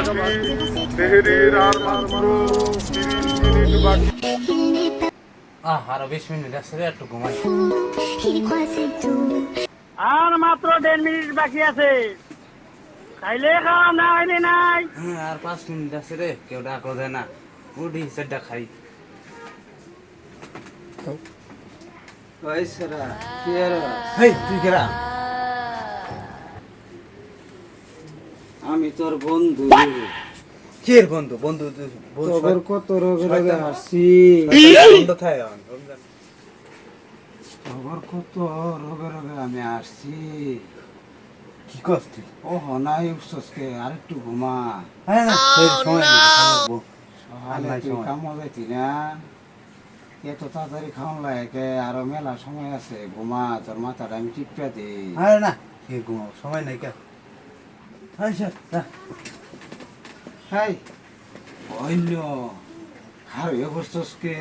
তেহরির আর মাত্র 30 মিনিট বাকি। আরো 20 মিনিট আছে রে, একটু ঘুমাই। আর মাত্র 1.5 মিনিট বাকি আছে। খাইলে খাওয়া, না খাইলে নাই। আর 5 মিনিট আছে রে, কেউ ডাকো দেয় না। উঠি সেটা খাই। ওই সেরা কি আর হেই তুই কেরা? আমি তোর বন্ধু কির বন্ধু? বন্ধু তোর কত রোগে রোগে আসছি বন্ধু থাই রমজান। তোর কত রোগে রোগে আমি আসছি। কি করছিস? ও নাই উঠছসকে আরেকটু ঘুমা। হ্যাঁ না সেই সময় নেই, খাবো। সকালে নাই তুই সময়। কামো যাইতি না, এত তাড়াতাড়ি খাওয়ান লাগে, আরো মেলা সময় আছে। ঘুমা, তোর মাথাটা আমি টিপা দিই। আরে না, কি ঘুমাও, সময় নাই কে? আচ্ছা না। হাই অন্য আর এ বসছসকে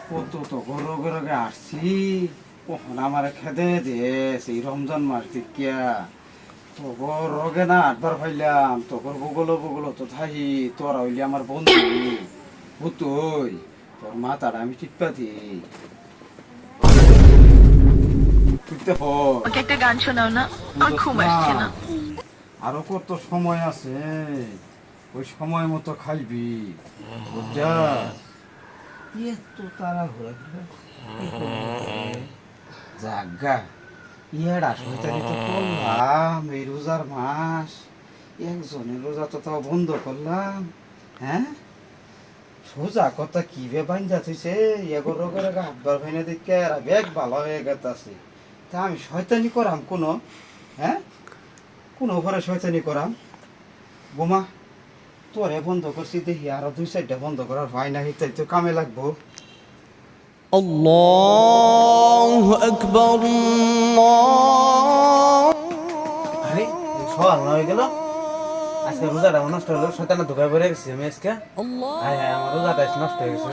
কত তো রোগে রোগে আসছি। কখন আমার খেদে দে সেই রমজান মাস দেখিয়া তোর রোগে না আটবার পাইলাম। তোর বগলো তো থাই, তোরা হইলি আমার বন্ধু তুই, তোর মাথাটা আমি টিপা দিই। বুঝতে ওকে একটা গান শোনাও না, আমার ঘুম আসছে না। আরো কত সময় আছে, ওই সময় মতো খাইবি বুঝা। এত তারা জাগা ইয়ার শয়তানি তো করলাম। এই রোজার মাস একজনের রোজা তো তাও বন্ধ করলাম। হ্যাঁ সোজা কথা কি বে বাইন্দা থইছে, এগোর রোগের আগে হাতবার ভাইনা দেখে আর বেগ ভালো হয়ে গেছে। তা আমি শয়তানি করাম কোনো? হ্যাঁ কোনো ঘরে শয়তানি করাম? বোমা তোরে বন্ধ করছি, দেখি আরো 2-4টা বন্ধ করার হয় না, হিতাই তো কামে লাগবো। الله أكبر الله আরে সকাল হয়ে গেল, আজকে রোজাটা নষ্ট হলো। শয়তানে ধোকায় পড়ে গেছি আমি আজকে। হায় হায়, আমার রোজাটা নষ্ট হয়ে গেছে।